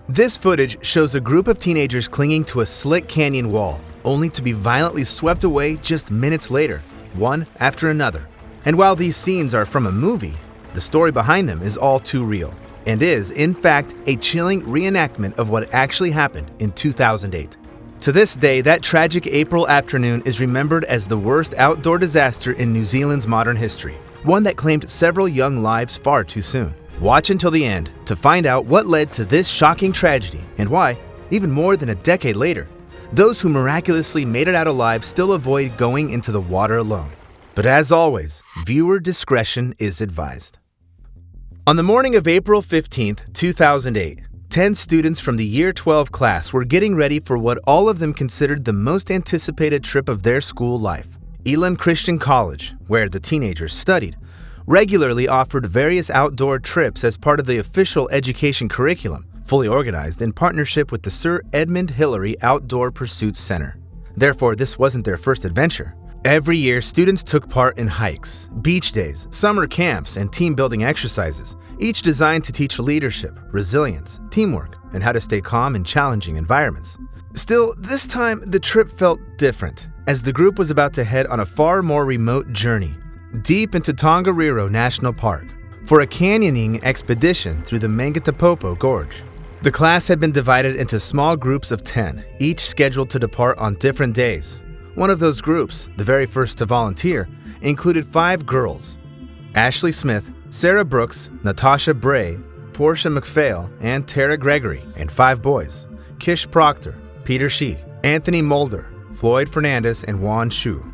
This footage shows a group of teenagers clinging to a slick canyon wall, only to be violently swept away just minutes later, one after another. And while these scenes are from a movie, the story behind them is all too real, and is, in fact, a chilling reenactment of what actually happened in 2008. To this day, that tragic April afternoon is remembered as the worst outdoor disaster in New Zealand's modern history, one that claimed several young lives far too soon. Watch until the end to find out what led to this shocking tragedy and why, even more than a decade later, those who miraculously made it out alive still avoid going into the water alone. But as always, viewer discretion is advised. On the morning of April 15, 2008, 10 students from the Year 12 class were getting ready for what all of them considered the most anticipated trip of their school life. Elam Christian College, where the teenagers studied, regularly offered various outdoor trips as part of the official education curriculum, fully organized in partnership with the Sir Edmund Hillary Outdoor Pursuits Center. Therefore, this wasn't their first adventure. Every year, students took part in hikes, beach days, summer camps, and team-building exercises, each designed to teach leadership, resilience, teamwork, and how to stay calm in challenging environments. Still, this time, the trip felt different, as the group was about to head on a far more remote journey, deep into Tongariro National Park, for a canyoning expedition through the Mangatepopo Gorge. The class had been divided into small groups of 10, each scheduled to depart on different days. One of those groups, the very first to volunteer, included 5 girls: Ashley Smith, Sarah Brooks, Natasha Bray, Portia McPhail, and Tara Gregory, and 5 boys: Kish Proctor, Peter Shee, Anthony Mulder, Floyd Fernandez, and Juan Shu.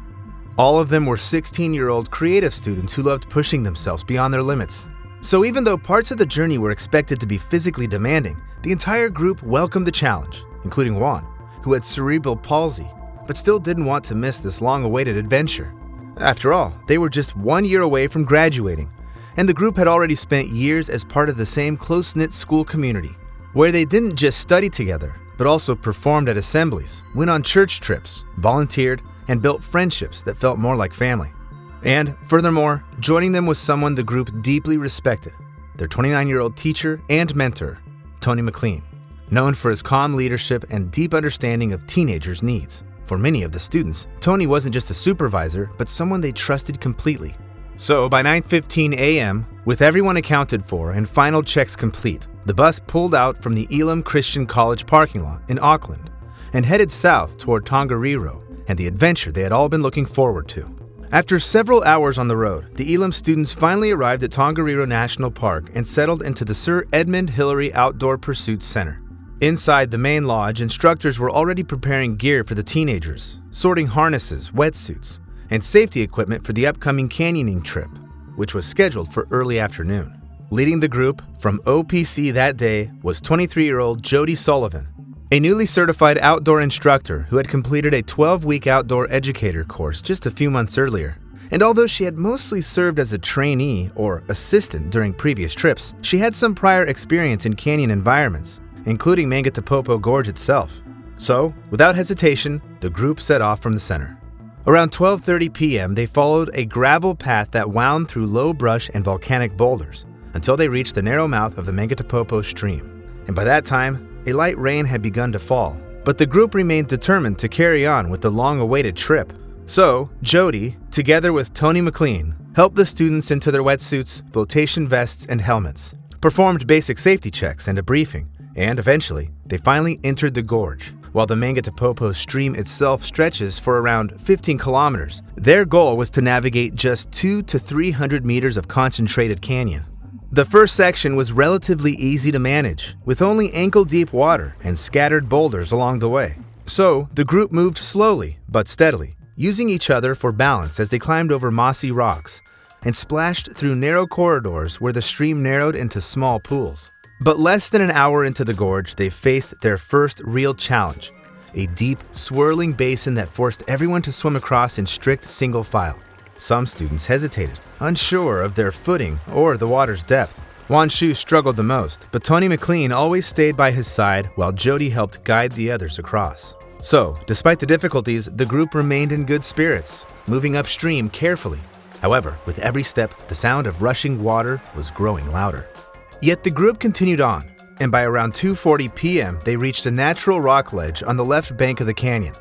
All of them were 16-year-old creative students who loved pushing themselves beyond their limits. So even though parts of the journey were expected to be physically demanding, the entire group welcomed the challenge, including Juan, who had cerebral palsy, but still didn't want to miss this long-awaited adventure. After all, they were just 1 year away from graduating, and the group had already spent years as part of the same close-knit school community, where they didn't just study together, but also performed at assemblies, went on church trips, volunteered, and built friendships that felt more like family. And furthermore, joining them was someone the group deeply respected, their 29-year-old teacher and mentor, Tony McLean, known for his calm leadership and deep understanding of teenagers' needs. For many of the students, Tony wasn't just a supervisor, but someone they trusted completely. So by 9:15 a.m., with everyone accounted for and final checks complete, the bus pulled out from the Elam Christian College parking lot in Auckland and headed south toward Tongariro and the adventure they had all been looking forward to. After several hours on the road, the Elam students finally arrived at Tongariro National Park and settled into the Sir Edmund Hillary Outdoor Pursuits Center. Inside the main lodge, instructors were already preparing gear for the teenagers, sorting harnesses, wetsuits, and safety equipment for the upcoming canyoning trip, which was scheduled for early afternoon. Leading the group from OPC that day was 23-year-old Jody Sullivan, a newly certified outdoor instructor who had completed a 12-week outdoor educator course just a few months earlier. And although she had mostly served as a trainee or assistant during previous trips, she had some prior experience in canyon environments, including Mangatepopo Gorge itself. So, without hesitation, the group set off from the center. Around 12:30 p.m., they followed a gravel path that wound through low brush and volcanic boulders until they reached the narrow mouth of the Mangatepopo stream. And by that time, a light rain had begun to fall, but the group remained determined to carry on with the long-awaited trip. So, Jody, together with Tony McLean, helped the students into their wetsuits, flotation vests, and helmets, performed basic safety checks and a briefing, and eventually, they finally entered the gorge. While the Mangatepopo stream itself stretches for around 15 kilometers, their goal was to navigate just 200 to 300 meters of concentrated canyon. The first section was relatively easy to manage, with only ankle-deep water and scattered boulders along the way. So, the group moved slowly but steadily, using each other for balance as they climbed over mossy rocks and splashed through narrow corridors where the stream narrowed into small pools. But less than an hour into the gorge, they faced their first real challenge, a deep, swirling basin that forced everyone to swim across in strict single file. Some students hesitated, unsure of their footing or the water's depth. Juan Shu struggled the most, but Tony McLean always stayed by his side while Jody helped guide the others across. So, despite the difficulties, the group remained in good spirits, moving upstream carefully. However, with every step, the sound of rushing water was growing louder. Yet the group continued on, and by around 2:40 p.m., they reached a natural rock ledge on the left bank of the canyon.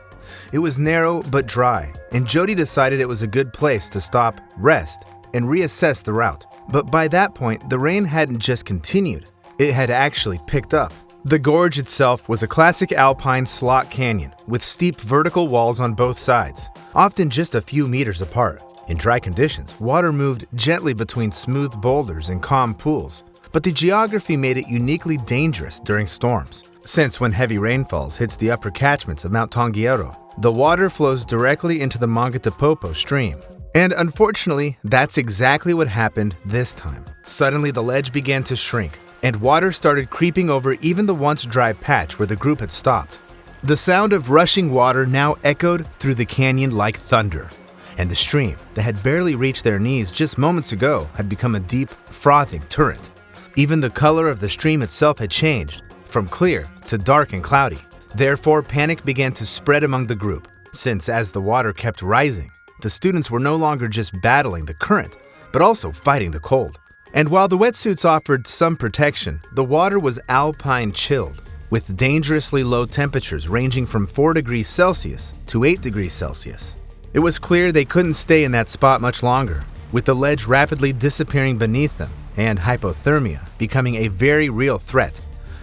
It was narrow but dry, and Jody decided it was a good place to stop, rest, and reassess the route. But by that point, the rain hadn't just continued, it had actually picked up. The gorge itself was a classic alpine slot canyon with steep vertical walls on both sides, often just a few meters apart. In dry conditions, water moved gently between smooth boulders and calm pools, but the geography made it uniquely dangerous during storms. Since when heavy rainfalls hits the upper catchments of Mount Tongiero, the water flows directly into the Mangatepopo stream. And unfortunately, that's exactly what happened this time. Suddenly, the ledge began to shrink, and water started creeping over even the once dry patch where the group had stopped. The sound of rushing water now echoed through the canyon like thunder, and the stream that had barely reached their knees just moments ago had become a deep, frothing torrent. Even the color of the stream itself had changed, from clear to dark and cloudy. Therefore, panic began to spread among the group, since as the water kept rising, the students were no longer just battling the current, but also fighting the cold. And while the wetsuits offered some protection, the water was alpine chilled, with dangerously low temperatures ranging from 4 degrees Celsius to 8 degrees Celsius. It was clear they couldn't stay in that spot much longer, with the ledge rapidly disappearing beneath them and hypothermia becoming a very real threat.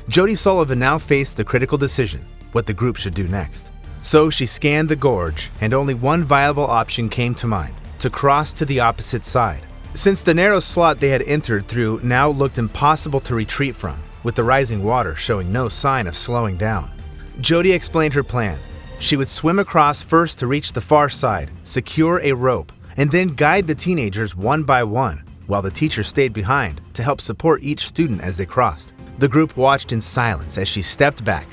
Jody Sullivan now faced the critical decision, what the group should do next. So she scanned the gorge, and only one viable option came to mind: to cross to the opposite side. Since the narrow slot they had entered through now looked impossible to retreat from, with the rising water showing no sign of slowing down. Jody explained her plan. She would swim across first to reach the far side, secure a rope, and then guide the teenagers one by one, while the teacher stayed behind to help support each student as they crossed. The group watched in silence as she stepped back,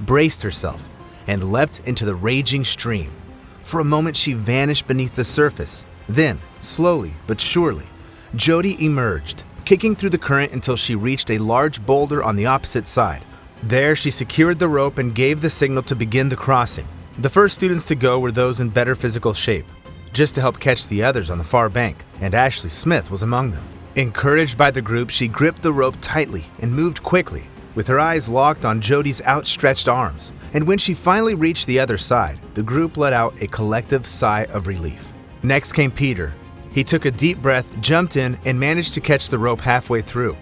braced herself, and leapt into the raging stream. For a moment she vanished beneath the surface. Then, slowly but surely, Jody emerged, kicking through the current until she reached a large boulder on the opposite side. There, she secured the rope and gave the signal to begin the crossing. The first students to go were those in better physical shape, just to help catch the others on the far bank, and Ashley Smith was among them. Encouraged by the group, she gripped the rope tightly and moved quickly, with her eyes locked on Jody's outstretched arms. And when she finally reached the other side, the group let out a collective sigh of relief. Next came Peter. He took a deep breath, jumped in, and managed to catch the rope halfway through.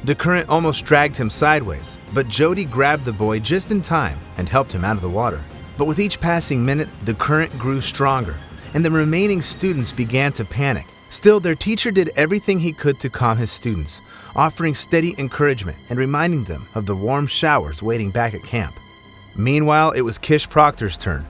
The current almost dragged him sideways, but Jody grabbed the boy just in time and helped him out of the water. But with each passing minute, the current grew stronger, and the remaining students began to panic. Still, their teacher did everything he could to calm his students, offering steady encouragement and reminding them of the warm showers waiting back at camp. Meanwhile, it was Kish Proctor's turn.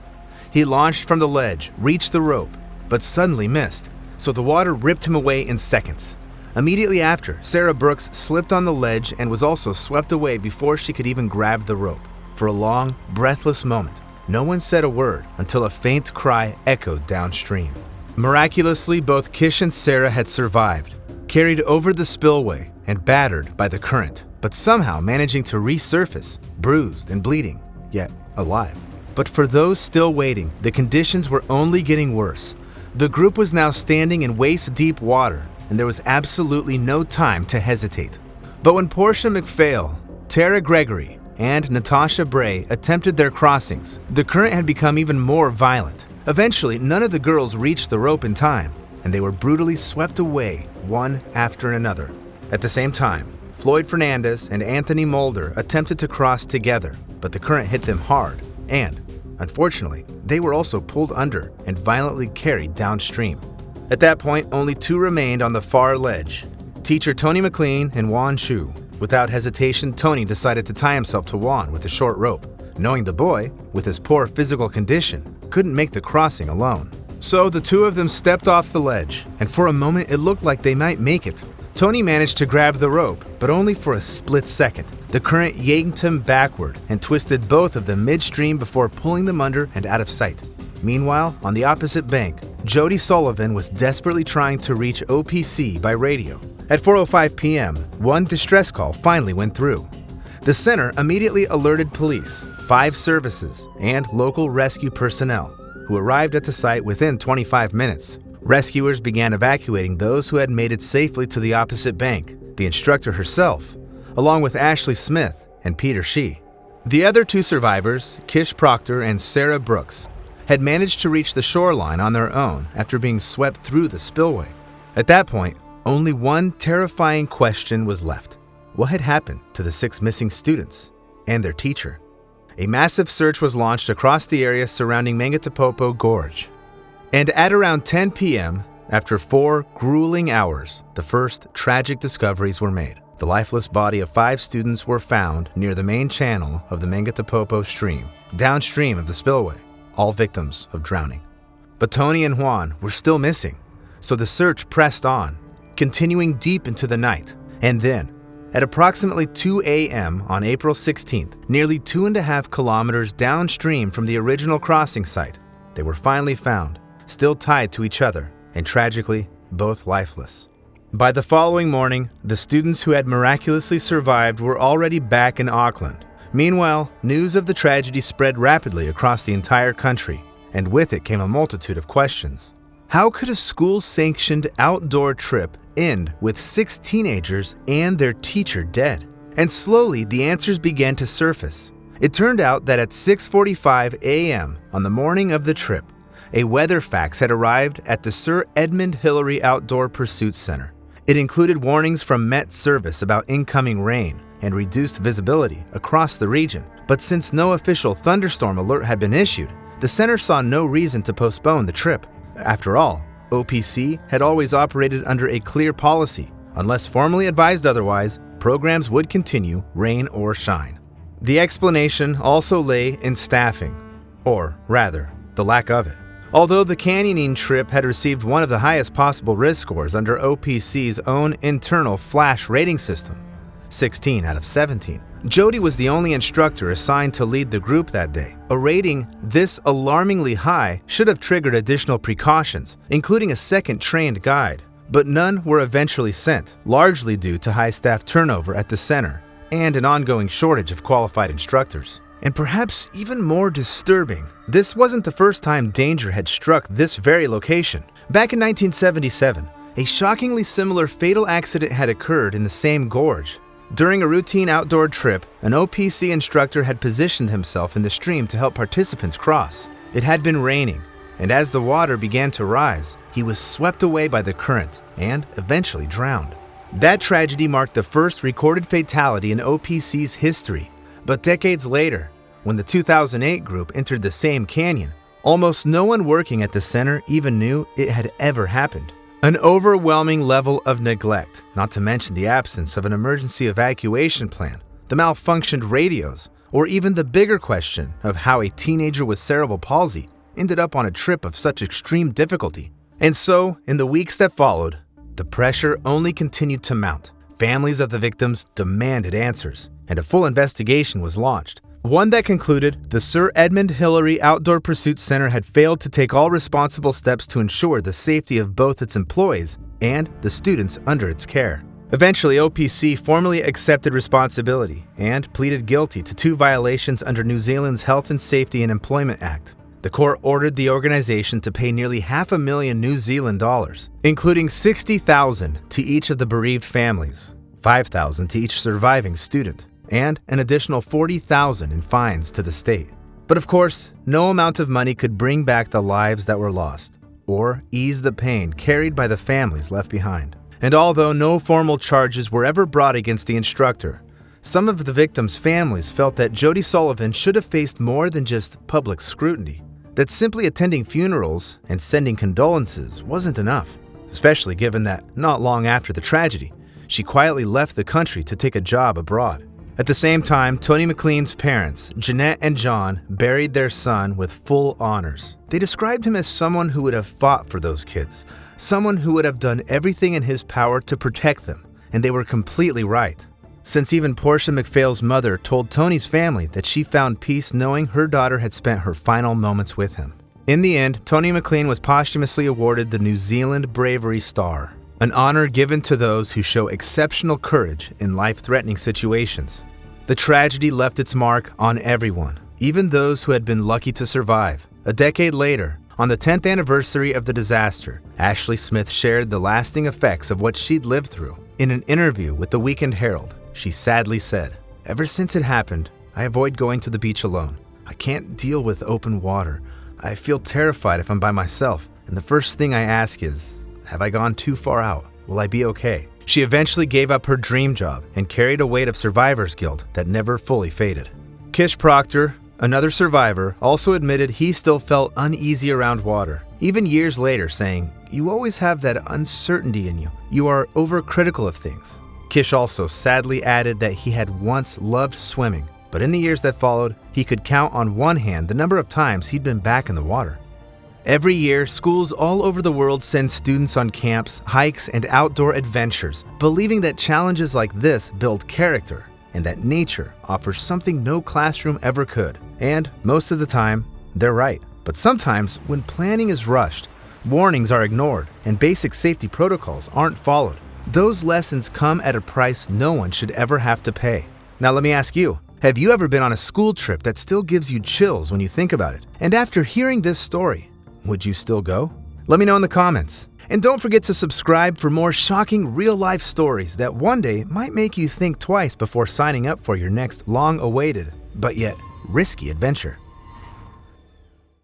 He launched from the ledge, reached the rope, but suddenly missed, so the water ripped him away in seconds. Immediately after, Sarah Brooks slipped on the ledge and was also swept away before she could even grab the rope. For a long, breathless moment, no one said a word until a faint cry echoed downstream. Miraculously, both Kish and Sarah had survived, carried over the spillway and battered by the current, but somehow managing to resurface, bruised and bleeding, yet alive. But for those still waiting, the conditions were only getting worse. The group was now standing in waist-deep water, and there was absolutely no time to hesitate. But when Portia McPhail, Tara Gregory, and Natasha Bray attempted their crossings, the current had become even more violent. Eventually, none of the girls reached the rope in time, and they were brutally swept away, one after another. At the same time, Floyd Fernandez and Anthony Mulder attempted to cross together, but the current hit them hard, and, unfortunately, they were also pulled under and violently carried downstream. At that point, only two remained on the far ledge, teacher Tony McLean and Juan Chu. Without hesitation, Tony decided to tie himself to Juan with a short rope, knowing the boy, with his poor physical condition, couldn't make the crossing alone. So the two of them stepped off the ledge, and for a moment it looked like they might make it. Tony managed to grab the rope, but only for a split second. The current yanked him backward and twisted both of them midstream before pulling them under and out of sight. Meanwhile, on the opposite bank, Jody Sullivan was desperately trying to reach OPC by radio. At 4:05 p.m., one distress call finally went through. The center immediately alerted police, 5 services, and local rescue personnel, who arrived at the site within 25 minutes. Rescuers began evacuating those who had made it safely to the opposite bank. The instructor herself, along with Ashley Smith, and Peter Shee. The other two survivors, Kish Proctor and Sarah Brooks, had managed to reach the shoreline on their own after being swept through the spillway. At that point, only one terrifying question was left. What had happened to the 6 missing students and their teacher? A massive search was launched across the area surrounding Mangatepopo Gorge. And at around 10 p.m., after 4 grueling hours, the first tragic discoveries were made. The lifeless body of 5 students were found near the main channel of the Mangatepopo stream, downstream of the spillway, all victims of drowning. But Tony and Juan were still missing, so the search pressed on, continuing deep into the night. And then, at approximately 2 a.m. on April 16th, nearly 2.5 kilometers downstream from the original crossing site, they were finally found, still tied to each other, and tragically, both lifeless. By the following morning, the students who had miraculously survived were already back in Auckland. Meanwhile, news of the tragedy spread rapidly across the entire country, and with it came a multitude of questions. How could a school-sanctioned outdoor trip end with 6 teenagers and their teacher dead? And slowly, the answers began to surface. It turned out that at 6:45 a.m. on the morning of the trip, a weather fax had arrived at the Sir Edmund Hillary Outdoor Pursuit Center. It included warnings from Met Service about incoming rain and reduced visibility across the region. But since no official thunderstorm alert had been issued, the center saw no reason to postpone the trip. After all, OPC had always operated under a clear policy. Unless formally advised otherwise, programs would continue, rain or shine. The explanation also lay in staffing, or rather, the lack of it. Although the canyoning trip had received one of the highest possible risk scores under OPC's own internal flash rating system, 16 out of 17, Jody was the only instructor assigned to lead the group that day. A rating this alarmingly high should have triggered additional precautions, including a second trained guide, but none were eventually sent, largely due to high staff turnover at the center and an ongoing shortage of qualified instructors. And perhaps even more disturbing, this wasn't the first time danger had struck this very location. Back in 1977, a shockingly similar fatal accident had occurred in the same gorge. During a routine outdoor trip, an OPC instructor had positioned himself in the stream to help participants cross. It had been raining, and as the water began to rise, he was swept away by the current and eventually drowned. That tragedy marked the first recorded fatality in OPC's history. But decades later, when the 2008 group entered the same canyon, almost no one working at the center even knew it had ever happened. An overwhelming level of neglect, not to mention the absence of an emergency evacuation plan, the malfunctioned radios, or even the bigger question of how a teenager with cerebral palsy ended up on a trip of such extreme difficulty. And so, in the weeks that followed, the pressure only continued to mount. Families of the victims demanded answers, and a full investigation was launched. One that concluded the Sir Edmund Hillary Outdoor Pursuit Center had failed to take all responsible steps to ensure the safety of both its employees and the students under its care. Eventually, OPC formally accepted responsibility and pleaded guilty to 2 violations under New Zealand's Health and Safety and Employment Act. The court ordered the organization to pay nearly $500,000 New Zealand dollars, including $60,000 to each of the bereaved families, $5,000 to each surviving student, and an additional $40,000 in fines to the state. But of course, no amount of money could bring back the lives that were lost, or ease the pain carried by the families left behind. And although no formal charges were ever brought against the instructor, some of the victims' families felt that Jody Sullivan should have faced more than just public scrutiny, that simply attending funerals and sending condolences wasn't enough, especially given that not long after the tragedy, she quietly left the country to take a job abroad. At the same time, Tony McLean's parents, Jeanette and John, buried their son with full honors. They described him as someone who would have fought for those kids, someone who would have done everything in his power to protect them, and they were completely right. Since even Portia McPhail's mother told Tony's family that she found peace knowing her daughter had spent her final moments with him. In the end, Tony McLean was posthumously awarded the New Zealand Bravery Star, an honor given to those who show exceptional courage in life-threatening situations. The tragedy left its mark on everyone, even those who had been lucky to survive. A decade later, on the 10th anniversary of the disaster, Ashley Smith shared the lasting effects of what she'd lived through. In an interview with the Weekend Herald, she sadly said, Ever since it happened, I avoid going to the beach alone. I can't deal with open water. I feel terrified if I'm by myself, and the first thing I ask is, have I gone too far out? Will I be okay? She eventually gave up her dream job and carried a weight of survivor's guilt that never fully faded. Kish Proctor, another survivor, also admitted he still felt uneasy around water, even years later, saying, "You always have that uncertainty in you. You are overcritical of things." Kish also sadly added that he had once loved swimming, but in the years that followed, he could count on one hand the number of times he'd been back in the water. Every year, schools all over the world send students on camps, hikes, and outdoor adventures, believing that challenges like this build character and that nature offers something no classroom ever could. And most of the time, they're right. But sometimes, when planning is rushed, warnings are ignored, and basic safety protocols aren't followed, those lessons come at a price no one should ever have to pay. Now let me ask you, have you ever been on a school trip that still gives you chills when you think about it? And after hearing this story, would you still go? Let me know in the comments. And don't forget to subscribe for more shocking real-life stories that one day might make you think twice before signing up for your next long-awaited, but yet risky adventure.